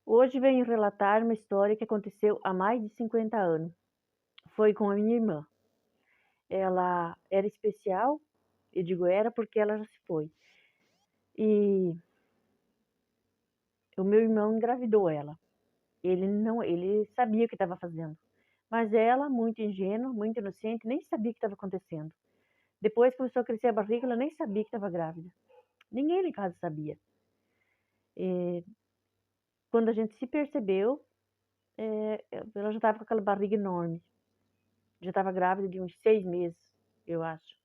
Hoje venho relatar uma história que aconteceu há mais de 50 anos. Foi com a minha irmã. Ela era especial, eu digo era porque ela já se foi. E o meu irmão engravidou ela. Ele sabia o que estava fazendo. Mas ela, muito ingênua, muito inocente, nem sabia o que estava acontecendo. Depois começou a crescer a barriga, ela nem sabia que estava grávida. Ninguém lá em casa sabia. E quando a gente se percebeu, ela já estava com aquela barriga enorme. Já estava grávida de uns 6 meses, eu acho.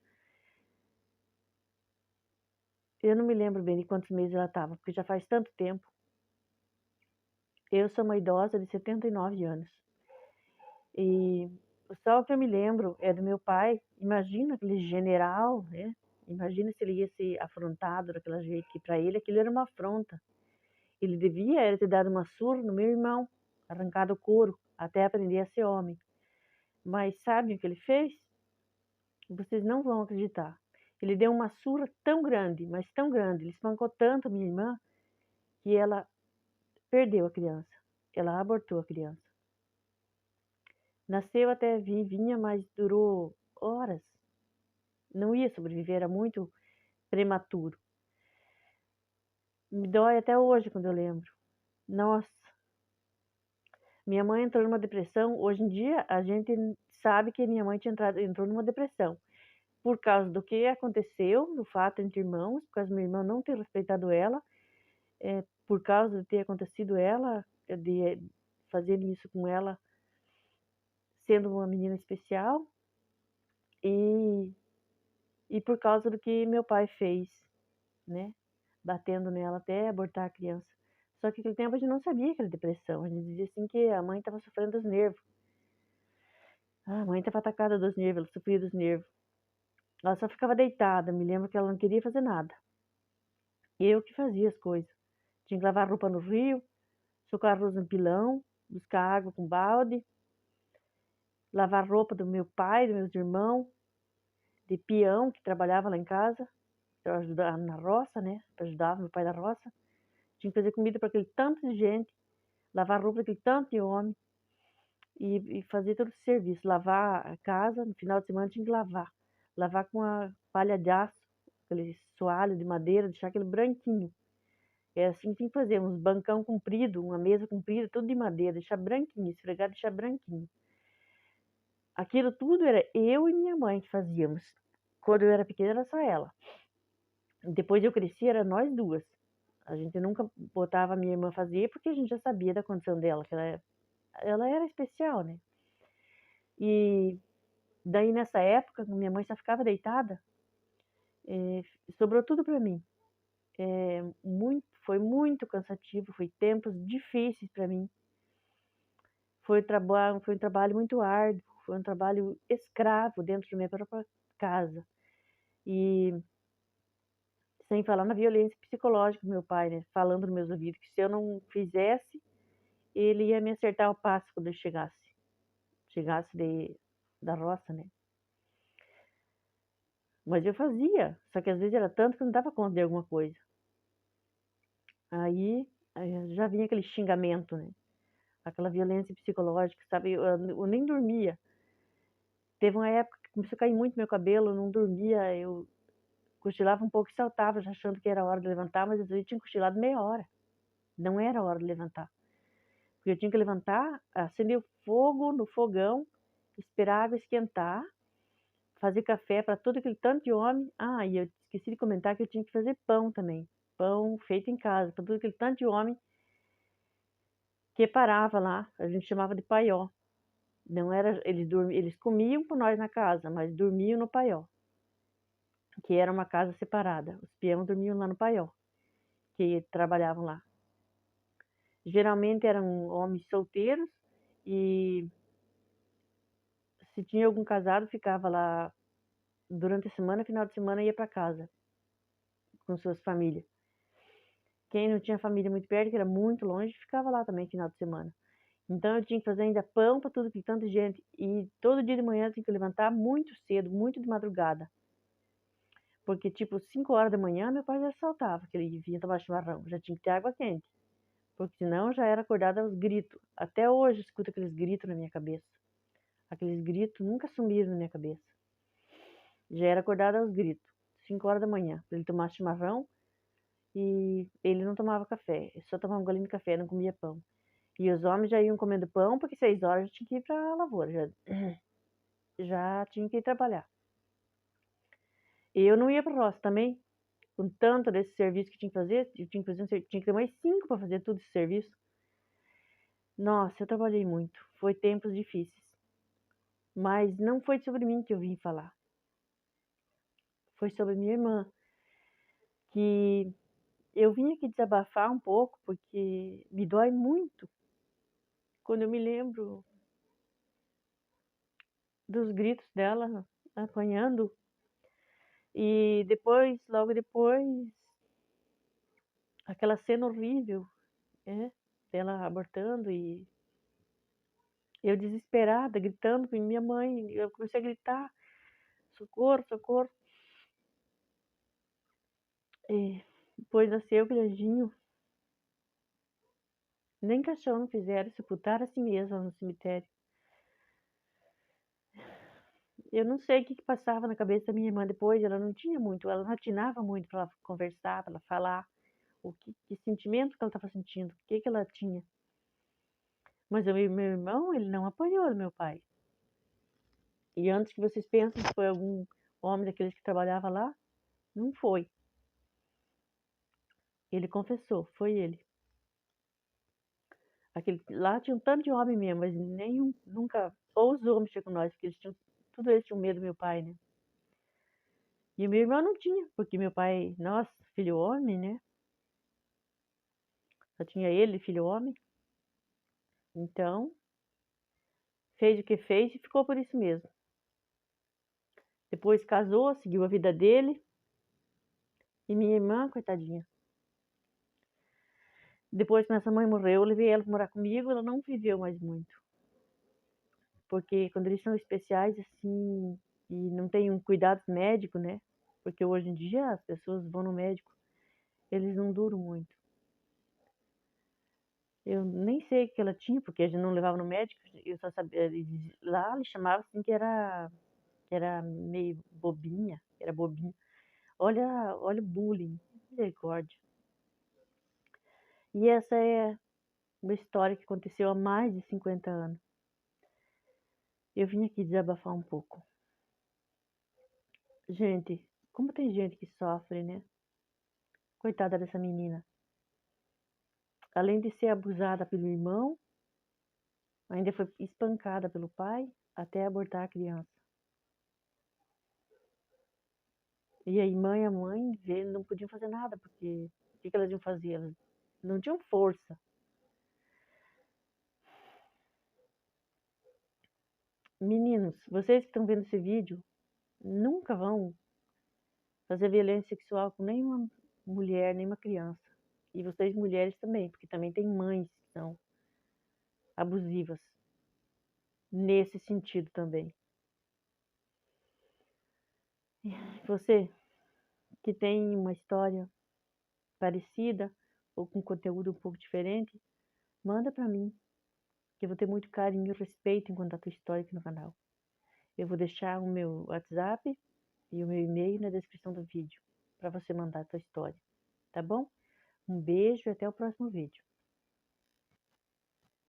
Eu não me lembro bem de quantos meses ela estava, porque já faz tanto tempo. Eu sou uma idosa de 79 anos. E só o que eu me lembro é do meu pai. Imagina aquele general, né? Imagina se ele ia ser afrontado daquele jeito, que para ele aquilo era uma afronta. Ele devia ter dado uma surra no meu irmão, arrancado o couro, até aprender a ser homem. Mas sabe o que ele fez? Vocês não vão acreditar. Ele deu uma surra tão grande, mas tão grande, ele espancou tanto a minha irmã, que ela perdeu a criança. Ela abortou a criança. Nasceu até vivinha, mas durou horas. Não ia sobreviver, era muito prematuro. Me dói até hoje quando eu lembro. Nossa, minha mãe entrou numa depressão. Hoje em dia, a gente sabe que minha mãe entrou numa depressão. Por causa do que aconteceu, do fato entre irmãos, por causa do meu irmão não ter respeitado ela, por causa de ter acontecido ela, de fazer isso com ela, sendo uma menina especial, e, e por causa do que meu pai fez, né? Batendo nela até abortar a criança. Só que naquele tempo a gente não sabia que era depressão. A gente dizia assim que a mãe estava sofrendo dos nervos. Ah, a mãe estava atacada dos nervos, ela sofria dos nervos. Ela só ficava deitada, me lembro que ela não queria fazer nada. Eu que fazia as coisas. Tinha que lavar roupa no rio, socar arroz no pilão, buscar água com balde, lavar roupa do meu pai, dos meus irmãos, de peão que trabalhava lá em casa, para ajudar na roça, né? Para ajudar meu pai na roça. Tinha que fazer comida para aquele tanto de gente, lavar roupa para aquele tanto de homem e fazer todo esse serviço. Lavar a casa, no final de semana tinha que lavar. Lavar com a palha de aço, aquele soalho de madeira, deixar aquele branquinho. É assim que tem que fazer, uns bancão comprido, uma mesa comprida, tudo de madeira, deixar branquinho, esfregar, deixar branquinho. Aquilo tudo era eu e minha mãe que fazíamos. Quando eu era pequena era só ela. Depois eu cresci, era nós duas. A gente nunca botava a minha irmã fazer porque a gente já sabia da condição dela, que ela era especial, né? E daí nessa época, minha mãe só ficava deitada, sobrou tudo para mim. Foi muito cansativo, foi tempos difíceis para mim. Foi um trabalho muito árduo, foi um trabalho escravo dentro da minha própria casa. E sem falar na violência psicológica do meu pai, né? Falando nos meus ouvidos que se eu não fizesse, ele ia me acertar o passo quando eu chegasse da roça, né? Mas eu fazia, só que às vezes era tanto que eu não dava conta de alguma coisa. Aí já vinha aquele xingamento, né? Aquela violência psicológica, sabe? Eu nem dormia. Teve uma época que começou a cair muito meu cabelo, eu não dormia, eu cochilava um pouco e saltava, já achando que era hora de levantar, mas às vezes eu tinha cochilado meia hora. Não era hora de levantar. Porque eu tinha que levantar, acender o fogo no fogão, esperar a água esquentar, fazer café para todo aquele tanto de homem. Ah, e eu esqueci de comentar que eu tinha que fazer pão também. Pão feito em casa, para todo aquele tanto de homem que parava lá. A gente chamava de paió. Não era, eles comiam com nós na casa, mas dormiam no paió, que era uma casa separada. Os peões dormiam lá no paió, que trabalhavam lá. Geralmente eram homens solteiros e se tinha algum casado, ficava lá durante a semana, final de semana ia para casa com suas famílias. Quem não tinha família muito perto, que era muito longe, ficava lá também final de semana. Então eu tinha que fazer ainda pão para tudo que tanta gente. E todo dia de manhã eu tinha que levantar muito cedo, muito de madrugada. Porque tipo 5 horas da manhã meu pai já saltava, que ele vinha tomar chimarrão. Já tinha que ter água quente. porque senão eu já era acordada aos gritos. Até hoje eu escuto aqueles gritos na minha cabeça. Aqueles gritos nunca sumiram na minha cabeça. Já era acordada aos gritos, 5 horas da manhã, para ele tomar chimarrão, e ele não tomava café, ele só tomava um golinho de café, não comia pão. E os homens já iam comendo pão, porque 6 horas já tinha que ir para a lavoura, já tinha que ir trabalhar. E eu não ia para a roça também, com tanto desse serviço que tinha que fazer, eu tinha que fazer, tinha que ter mais 5 para fazer tudo esse serviço. Nossa, eu trabalhei muito, foi tempos difíceis. Mas não foi sobre mim que eu vim falar. Foi sobre minha irmã, que eu vim aqui desabafar um pouco, porque me dói muito quando eu me lembro dos gritos dela apanhando. E depois, logo depois, aquela cena horrível, né? Dela abortando e eu desesperada, gritando com minha mãe. Eu comecei a gritar, socorro, socorro. E depois nasceu o Grandinho. Nem caixão não fizeram, sepultaram assim mesmo no cemitério. Eu não sei o que passava na cabeça da minha irmã depois, ela não tinha muito, ela não atinava muito para ela conversar, para ela falar que sentimento que ela estava sentindo, o que ela tinha. Mas meu irmão, ele não apanhou do meu pai. E antes que vocês pensem que foi algum homem daqueles que trabalhava lá, não foi. Ele confessou, foi ele. Lá tinha um tanto de homem mesmo, mas nenhum, nunca, ou os homens tinham com nós, porque tudo eles tinham medo do meu pai, né? E o meu irmão não tinha, porque meu pai, nossa, filho homem, né? Só tinha ele, filho homem. Então, fez o que fez e ficou por isso mesmo. Depois casou, seguiu a vida dele. E minha irmã, coitadinha. Depois que nossa mãe morreu, eu levei ela para morar comigo, ela não viveu mais muito. Porque quando eles são especiais, assim, e não tem um cuidado médico, né? Porque hoje em dia as pessoas vão no médico, eles não duram muito. Eu nem sei o que ela tinha, porque a gente não levava no médico, eu só sabia, lá eles chamavam assim que era meio bobinha, era bobinha. Olha o bullying, misericórdia. E essa é uma história que aconteceu há mais de 50 anos. Eu vim aqui desabafar um pouco. Gente, como tem gente que sofre, né? Coitada dessa menina. Além de ser abusada pelo irmão, ainda foi espancada pelo pai até abortar a criança. E a irmã e a mãe não podiam fazer nada, porque o que elas iam fazer? Elas não tinham força. Meninos, vocês que estão vendo esse vídeo, nunca vão fazer violência sexual com nenhuma mulher, nenhuma criança. E vocês mulheres também, porque também tem mães que são abusivas. Nesse sentido também. Você que tem uma história parecida ou com conteúdo um pouco diferente, manda para mim, que eu vou ter muito carinho e respeito em contar a tua história aqui no canal. Eu vou deixar o meu WhatsApp e o meu e-mail na descrição do vídeo para você mandar a tua história, tá bom? Um beijo e até o próximo vídeo.